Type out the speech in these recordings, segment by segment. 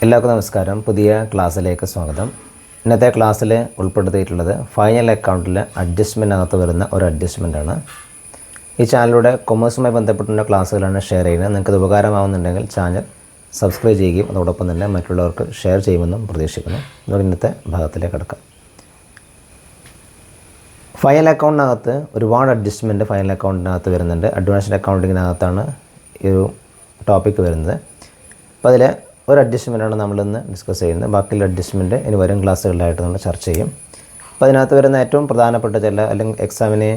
എല്ലാവർക്കും നമസ്കാരം. പുതിയ ക്ലാസ്സിലേക്ക് സ്വാഗതം. ഇന്നത്തെ ക്ലാസ്സിൽ ഉൾപ്പെടുത്തിയിട്ടുള്ളത് ഫൈനൽ അക്കൗണ്ടിൽ അഡ്ജസ്റ്റ്മെൻറ്റിനകത്ത് വരുന്ന ഒരു അഡ്ജസ്റ്റ്മെൻറ്റാണ്. ഈ ചാനലിലൂടെ കൊമേഴ്സുമായി ബന്ധപ്പെട്ടുള്ള ക്ലാസ്സുകളാണ് ഷെയർ ചെയ്യുന്നത്. നിങ്ങൾക്കത് ഉപകാരമാവുന്നുണ്ടെങ്കിൽ ചാനൽ സബ്സ്ക്രൈബ് ചെയ്യുകയും അതോടൊപ്പം തന്നെ മറ്റുള്ളവർക്ക് ഷെയർ ചെയ്യുമെന്നും പ്രതീക്ഷിക്കുന്നു. നമുക്ക് ഇന്നത്തെ ഭാഗത്തിലേക്ക് കിടക്കാം. ഫൈനൽ അക്കൗണ്ടിനകത്ത് ഒരുപാട് അഡ്ജസ്റ്റ്മെൻറ്റ് ഫൈനൽ അക്കൗണ്ടിനകത്ത് വരുന്നുണ്ട്. അഡ്വാൻസ്ഡ് അക്കൗണ്ടിങ്ങിനകത്താണ് ഈ ഒരു ടോപ്പിക്ക് വരുന്നത്. അപ്പോൾ അതിൽ ഒരു അഡ്ജസ്റ്റ്മെൻറ്റാണ് നമ്മളിന്ന് ഡിസ്കസ് ചെയ്യുന്നത്. ബാക്കിയുള്ള അഡ്ജസ്റ്റ്മെൻറ്റ് ഇനി വരും ക്ലാസ്സുകളിലായിട്ട് നമ്മൾ ചർച്ച ചെയ്യും. അപ്പോൾ അതിനകത്ത് വരുന്ന ഏറ്റവും പ്രധാനപ്പെട്ട അല്ലെങ്കിൽ എക്സാമിന്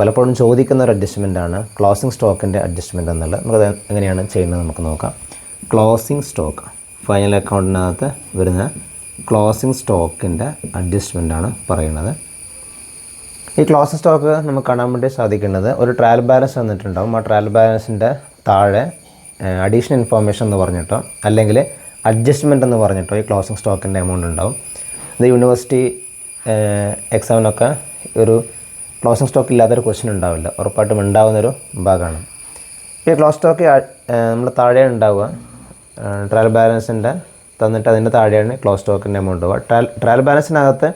പലപ്പോഴും ചോദിക്കുന്ന ഒരു അഡ്ജസ്റ്റ്മെൻറ്റാണ് ക്ലോസിംഗ് സ്റ്റോക്കിൻ്റെ അഡ്ജസ്റ്റ്മെൻറ്റ് എന്നുള്ളത്. നമുക്കത് എങ്ങനെയാണ് ചെയ്യുന്നത് നമുക്ക് നോക്കാം. ക്ലോസിംഗ് സ്റ്റോക്ക് ഫൈനൽ അക്കൗണ്ടിനകത്ത് വരുന്ന ക്ലോസിംഗ് സ്റ്റോക്കിൻ്റെ അഡ്ജസ്റ്റ്മെൻറ്റാണ് പറയുന്നത്. ഈ ക്ലോസിംഗ് സ്റ്റോക്ക് നമുക്ക് കാണാൻ വേണ്ടി സാധിക്കുന്നത് ഒരു ട്രയൽ ബാലൻസ് വന്നിട്ടുണ്ടാകും. ആ ട്രയൽ ബാലൻസിൻ്റെ താഴെ അഡീഷണൽ ഇൻഫോർമേഷൻ എന്ന് പറഞ്ഞിട്ടോ അല്ലെങ്കിൽ അഡ്ജസ്റ്റ്മെൻറ്റ് എന്ന് പറഞ്ഞിട്ടോ ഈ ക്ലോസിംഗ് സ്റ്റോക്കിൻ്റെ എമൗണ്ട് ഉണ്ടാവും. ഇത് യൂണിവേഴ്സിറ്റി എക്സാമിനൊക്കെ ഒരു ക്ലോസിംഗ് സ്റ്റോക്ക് ഇല്ലാത്തൊരു ക്വസ്റ്റ്യൻ ഉണ്ടാവില്ല, ഉറപ്പായിട്ടും ഉണ്ടാകുന്നൊരു ഭാഗമാണ്. ഈ ക്ലോസ് സ്റ്റോക്ക് നമ്മൾ താഴെ ഉണ്ടാവുക ട്രയൽ ബാലൻസിൻ്റെ തന്നിട്ട് അതിൻ്റെ താഴെയാണ് ക്ലോസ് സ്റ്റോക്കിൻ്റെ എമൗണ്ട് ഉണ്ടാവുക. ട്രയൽ ബാലൻസിനകത്ത്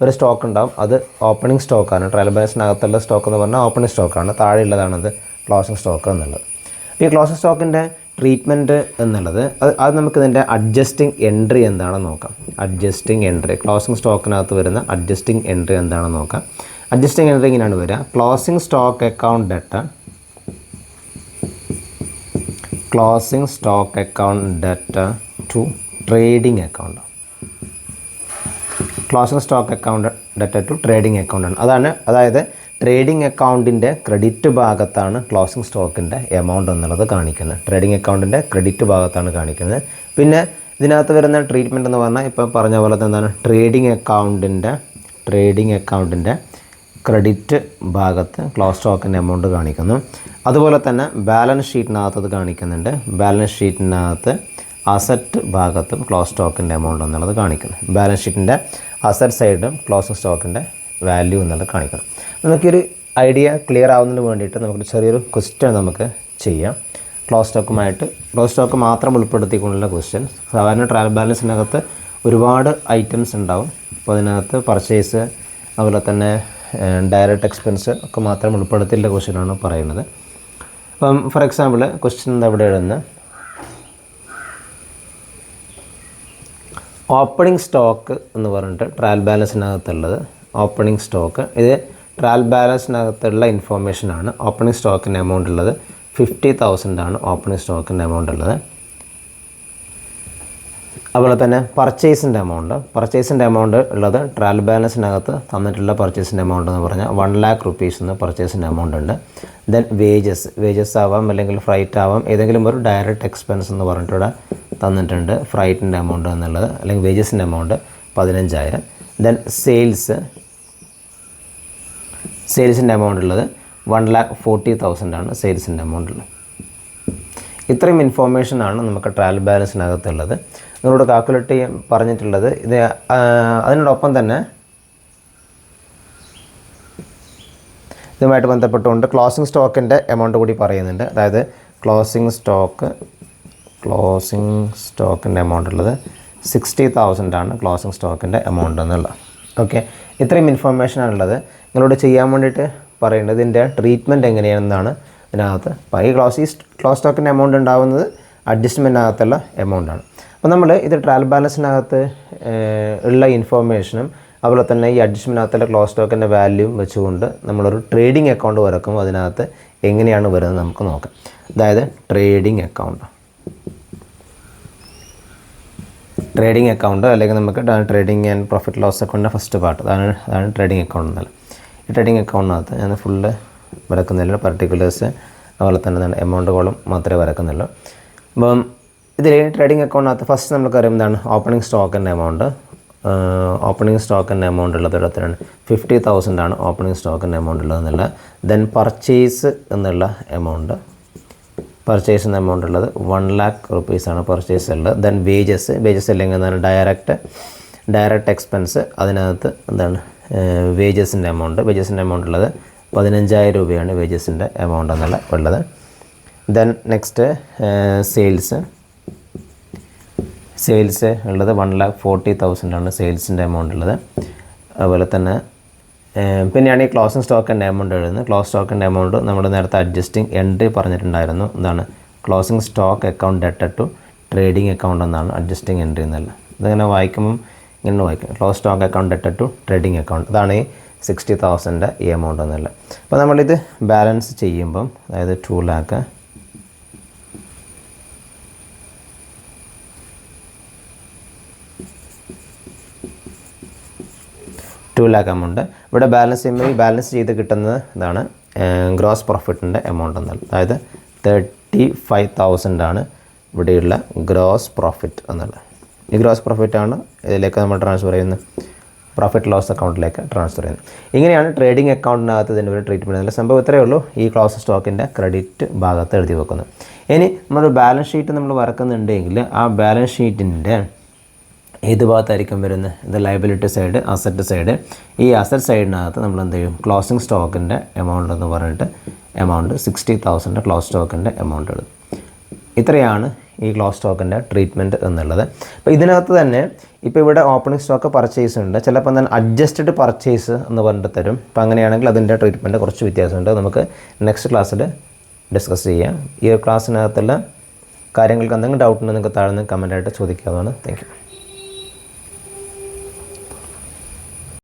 ഒരു സ്റ്റോക്ക് ഉണ്ടാവും, അത് ഓപ്പണിംഗ് സ്റ്റോക്കാണ്. ട്രയൽ ബാലൻസിനകത്തുള്ള സ്റ്റോക്ക് എന്ന് പറഞ്ഞാൽ ഓപ്പണിംഗ് സ്റ്റോക്കാണ്. താഴെയുള്ളതാണത് ക്ലോസിംഗ് സ്റ്റോക്ക് എന്നുള്ളത്. ഈ ക്ലോസിംഗ് സ്റ്റോക്കിൻ്റെ ട്രീറ്റ്മെൻറ്റ് എന്നുള്ളത് അത് നമുക്കിതിൻ്റെ അഡ്ജസ്റ്റിംഗ് എൻട്രി എന്താണെന്ന് നോക്കാം. അഡ്ജസ്റ്റിംഗ് എൻട്രി ക്ലോസിംഗ് സ്റ്റോക്കിനകത്ത് വരുന്ന അഡ്ജസ്റ്റിംഗ് എൻട്രി എന്താണെന്ന് നോക്കാം. അഡ്ജസ്റ്റിംഗ് എൻട്രി ഇങ്ങനെയാണ് വരിക. Closing stock account ഡെറ്റ closing stock account ഡെറ്റ to trading account. Closing stock account ഡെറ്റ to trading അക്കൗണ്ടാണ്. അതായത് ട്രേഡിംഗ് അക്കൗണ്ടിൻ്റെ ക്രെഡിറ്റ് ഭാഗത്താണ് ക്ലോസിംഗ് സ്റ്റോക്കിൻ്റെ എമൗണ്ട് എന്നുള്ളത് കാണിക്കുന്നത്. ട്രേഡിംഗ് അക്കൗണ്ടിൻ്റെ ക്രെഡിറ്റ് ഭാഗത്താണ് കാണിക്കുന്നത്. പിന്നെ ഇതിനകത്ത് വരുന്ന ട്രീറ്റ്മെൻറ്റ് എന്ന് പറഞ്ഞാൽ ഇപ്പോൾ പറഞ്ഞ പോലെ എന്താണ് ട്രേഡിംഗ് അക്കൗണ്ടിൻ്റെ ക്രെഡിറ്റ് ഭാഗത്ത് ക്ലോസ് സ്റ്റോക്കിൻ്റെ എമൗണ്ട് കാണിക്കുന്നു. അതുപോലെ തന്നെ ബാലൻസ് ഷീറ്റിനകത്ത് അത് കാണിക്കുന്നുണ്ട്. ബാലൻസ് ഷീറ്റിനകത്ത് അസറ്റ് ഭാഗത്തും ക്ലോസ് സ്റ്റോക്കിൻ്റെ എമൗണ്ട് എന്നുള്ളത് കാണിക്കുന്നു. ബാലൻസ് ഷീറ്റിൻ്റെ അസറ്റ് സൈഡും ക്ലോസിംഗ് സ്റ്റോക്കിൻ്റെ വാല്യൂ എന്നുള്ളത് കാണിക്കണം. നമുക്കൊരു ഐഡിയ ക്ലിയർ ആവുന്നതിന് വേണ്ടിയിട്ട് നമുക്കൊരു ചെറിയൊരു ക്വസ്റ്റ്യൻ നമുക്ക് ചെയ്യാം. ക്ലോസ് സ്റ്റോക്ക് മാത്രം ഉൾപ്പെടുത്തിക്കൊണ്ടുള്ള ക്വസ്റ്റ്യൻ. സാധാരണ ട്രയൽ ബാലൻസിനകത്ത് ഒരുപാട് ഐറ്റംസ് ഉണ്ടാവും. അപ്പോൾ അതിനകത്ത് പർച്ചേസ് അതുപോലെ തന്നെ ഡയറക്റ്റ് എക്സ്പെൻസ് ഒക്കെ മാത്രം ഉൾപ്പെടുത്തിയുള്ള ക്വസ്റ്റ്യനാണ് പറയുന്നത്. അപ്പം ഫോർ എക്സാമ്പിൾ ക്വസ്റ്റ്യൻ എന്താ ഇവിടെ എഴുതുന്നത്, ഓപ്പണിംഗ് സ്റ്റോക്ക് എന്ന് പറഞ്ഞിട്ട് ട്രയൽ ബാലൻസിനകത്തുള്ളത് ഓപ്പണിംഗ് സ്റ്റോക്ക്. ഇത് ട്രയൽ ബാലൻസിനകത്തുള്ള ഇൻഫോർമേഷനാണ്. ഓപ്പണിംഗ് സ്റ്റോക്കിൻ്റെ എമൗണ്ട് ഉള്ളത് 50,000 ആണ്. ഓപ്പണിംഗ് സ്റ്റോക്കിൻ്റെ എമൗണ്ട് ഉള്ളത്. അതുപോലെ തന്നെ പർച്ചേസിൻ്റെ എമൗണ്ട് ഉള്ളത് ട്രയൽ ബാലൻസിനകത്ത് തന്നിട്ടുള്ള പർച്ചേസിൻ്റെ എമൗണ്ട് എന്ന് പറഞ്ഞാൽ 1 lakh rupees എന്ന് പർച്ചേസിൻ്റെ എമൗണ്ട് ഉണ്ട്. ദെൻ വേജസ് ആവാം അല്ലെങ്കിൽ ഫ്രൈറ്റ് ആവാം, ഏതെങ്കിലും ഒരു ഡയറക്റ്റ് എക്സ്പെൻസ് എന്ന് പറഞ്ഞിട്ട് തന്നിട്ടുണ്ട്. ഫ്രൈറ്റിൻ്റെ എമൗണ്ട് എന്നുള്ളത് അല്ലെങ്കിൽ വേജസിൻ്റെ എമൗണ്ട് 15,000. ദെൻ സെയിൽസിൻ്റെ എമൗണ്ട് ഉള്ളത് 1,40,000 ആണ് സെയിൽസിൻ്റെ എമൗണ്ട് ഉള്ളത്. ഇത്രയും ഇൻഫോർമേഷനാണ് നമുക്ക് ട്രയൽ ബാലൻസിനകത്തുള്ളത്. നിങ്ങളോട് കാൽക്കുലേറ്റ് ചെയ്യാൻ പറഞ്ഞിട്ടുള്ളത്. ഇത് അതിനോടൊപ്പം തന്നെ ഇതുമായിട്ട് ബന്ധപ്പെട്ടുകൊണ്ട് ക്ലോസിംഗ് സ്റ്റോക്കിൻ്റെ എമൗണ്ട് കൂടി പറയുന്നുണ്ട്. അതായത് ക്ലോസിംഗ് സ്റ്റോക്കിൻ്റെ എമൗണ്ട് ഉള്ളത് 60,000 ആണ് ക്ലോസിംഗ് സ്റ്റോക്കിൻ്റെ എമൗണ്ട് എന്നുള്ളത്. ഓക്കെ, ഇത്രയും ഇൻഫോർമേഷനാണുള്ളത്. നിങ്ങളോട് ചെയ്യാൻ വേണ്ടിയിട്ട് പറയേണ്ടത് ഇതിൻ്റെ ട്രീറ്റ്മെൻറ്റ് എങ്ങനെയാണെന്നാണ് ഇതിനകത്ത്. അപ്പോൾ ഈ ക്ലോസ് സ്റ്റോക്കിൻ്റെ എമൗണ്ട് ഉണ്ടാകുന്നത് അഡ്ജസ്റ്റ്മെൻറ്റിനകത്തുള്ള എമൗണ്ടാണ്. അപ്പോൾ നമ്മൾ ഇത് ട്രയൽ ബാലൻസിനകത്ത് ഉള്ള ഇൻഫോർമേഷനും അതുപോലെ തന്നെ ഈ അഡ്ജസ്റ്റ്മെൻറ്റിനകത്തുള്ള ക്ലോസ് സ്റ്റോക്കിൻ്റെ വാല്യൂവും വെച്ചുകൊണ്ട് നമ്മളൊരു ട്രേഡിംഗ് അക്കൗണ്ട് വരക്കുമ്പോൾ അതിനകത്ത് എങ്ങനെയാണ് വരുന്നത് നമുക്ക് നോക്കാം. അതായത് ട്രേഡിംഗ് അക്കൗണ്ട് അല്ലെങ്കിൽ നമുക്ക് ട്രേഡിംഗ് ആൻഡ് പ്രോഫിറ്റ് ലോസ് അക്കൗണ്ടിൻ്റെ ഫസ്റ്റ് പാർട്ട് അതാണ് ട്രേഡിംഗ് അക്കൗണ്ട് എന്നല്ല. ഈ ട്രേഡിംഗ് അക്കൗണ്ടിനകത്ത് ഞാൻ ഫുള്ള് വരക്കുന്നില്ല, പർട്ടിക്കുലേഴ്സ് അതുപോലെ തന്നെ എമൗണ്ട് കോളം മാത്രമേ വരക്കുന്നുള്ളൂ. അപ്പം ഇതിൽ ട്രേഡിംഗ് അക്കൗണ്ടിനകത്ത് ഫസ്റ്റ് നമുക്കറിയാം എന്താണ് ഓപ്പണിംഗ് സ്റ്റോക്കിൻ്റെ എമൗണ്ട് ഉള്ളത് എത്രയാണ് 50,000 ആണ് ഓപ്പണിംഗ് സ്റ്റോക്കിൻ്റെ എമൗണ്ട് ഉള്ളതെന്നുള്ള. ദെൻ പർച്ചേസ് എന്നുള്ള എമൗണ്ട് ഉള്ളത് 1 lakh rupees ആണ് പർച്ചേസ് ഉള്ളത്. ദെൻ വേജസ് അല്ലെങ്കിൽ എന്താണ് ഡയറക്റ്റ് എക്സ്പെൻസ്, അതിനകത്ത് എന്താണ് വേജസിൻ്റെ എമൗണ്ട് ഉള്ളത് 15,000 രൂപയാണ് വേജസിൻ്റെ എമൗണ്ട് എന്നുള്ള ഉള്ളത്. ദെൻ നെക്സ്റ്റ് സെയിൽസ് സെയിൽസ് ഉള്ളത് 1,40,000 ആണ് സെയിൽസിൻ്റെ എമൗണ്ട് ഉള്ളത്. അതുപോലെ തന്നെ പിന്നെയാണ് ഈ ക്ലോസിംഗ് സ്റ്റോക്കിൻ്റെ എമൗണ്ട് എഴുതുന്നത്. ക്ലോസ് സ്റ്റോക്കിൻ്റെ എമൗണ്ട് നമ്മൾ നേരത്തെ അഡ്ജസ്റ്റിംഗ് എൻട്രി പറഞ്ഞിട്ടുണ്ടായിരുന്നു. എന്താണ് ക്ലോസിംഗ് സ്റ്റോക്ക് അക്കൗണ്ട് ഡെറ്റഡ് ടു ട്രേഡിംഗ് അക്കൗണ്ട് എന്നാണ് അഡ്ജസ്റ്റിംഗ് എൻട്രി എന്നല്ല. ഇതിങ്ങനെ വായിക്കുമ്പം ഇങ്ങനെ വായിക്കും, ക്ലോസ് സ്റ്റോക്ക് അക്കൗണ്ട് ഡെറ്റഡ് ടു ട്രേഡിംഗ് അക്കൗണ്ട്. അതാണ് ഈ 60,000 ഈ എമൗണ്ട് എന്നല്ല. അപ്പോൾ നമ്മളിത് ബാലൻസ് ചെയ്യുമ്പം അതായത് 2 lakh എമൗണ്ട് ഇവിടെ ബാലൻസ് ചെയ്യുമ്പോൾ ഈ ബാലൻസ് ചെയ്ത് കിട്ടുന്നത് ഇതാണ് ഗ്രോസ് പ്രോഫിറ്റിൻ്റെ എമൗണ്ട് എന്നുള്ളത്. അതായത് 35,000 ആണ് ഇവിടെയുള്ള ഗ്രോസ് പ്രോഫിറ്റ് എന്നുള്ളത്. ഈ ഗ്രോസ് പ്രോഫിറ്റാണ് ഇതിലേക്ക് നമ്മൾ ട്രാൻസ്ഫർ ചെയ്യുന്നത്, പ്രോഫിറ്റ് ലോസ് അക്കൗണ്ടിലേക്ക് ട്രാൻസ്ഫർ ചെയ്യുന്നത്. ഇങ്ങനെയാണ് ട്രേഡിംഗ് അക്കൗണ്ടിനകത്ത് ഇതിൻ്റെ ഒരു ട്രീറ്റ്മെൻറ്റ്. അതിൽ സംഭവം ഇത്രയേ ഉള്ളൂ. ഈ ക്ലോസ് സ്റ്റോക്കിൻ്റെ ക്രെഡിറ്റ് ഭാഗത്ത് എഴുതി വെക്കുന്നത്. ഇനി നമ്മളൊരു ബാലൻസ് ഷീറ്റ് നമ്മൾ വരക്കുന്നുണ്ടെങ്കിൽ ആ ബാലൻസ് ഷീറ്റിൻ്റെ ഏത് ഭാഗത്തായിരിക്കും വരുന്നത്? ഇത് ലയബിലിറ്റി സൈഡ്, അസറ്റ് സൈഡ്. ഈ അസറ്റ് സൈഡിനകത്ത് നമ്മൾ എന്ത് ചെയ്യും? ക്ലോസിംഗ് സ്റ്റോക്കിൻ്റെ എമൗണ്ട് എന്ന് പറഞ്ഞിട്ട് എമൗണ്ട് 60,000 ക്ലോസ് സ്റ്റോക്കിൻ്റെ എമൗണ്ട് എഴുതും. ഇത്രയാണ് ഈ ക്ലോസ് സ്റ്റോക്കിൻ്റെ ട്രീറ്റ്മെൻറ്റ് എന്നുള്ളത്. അപ്പോൾ ഇതിനകത്ത് തന്നെ ഇപ്പോൾ ഇവിടെ ഓപ്പണിംഗ് സ്റ്റോക്ക് പർച്ചേസ് ഉണ്ട്, ചിലപ്പോൾ തന്നെ അഡ്ജസ്റ്റഡ് പർച്ചേസ് എന്ന് പറഞ്ഞിട്ട് തരും. അപ്പോൾ അങ്ങനെയാണെങ്കിൽ അതിൻ്റെ ട്രീറ്റ്മെൻറ്റ് കുറച്ച് വ്യത്യാസമുണ്ട്. നമുക്ക് നെക്സ്റ്റ് ക്ലാസ്സിൽ ഡിസ്കസ് ചെയ്യാം. ഈ ഒരു ക്ലാസ്സിനകത്തുള്ള കാര്യങ്ങൾക്ക് എന്തെങ്കിലും ഡൗട്ട് ഉണ്ടെങ്കിൽ നിങ്ങൾക്ക് താഴെ നിന്ന് കമൻറ്റായിട്ട് ചോദിക്കാവുന്നതാണ്. Thank U.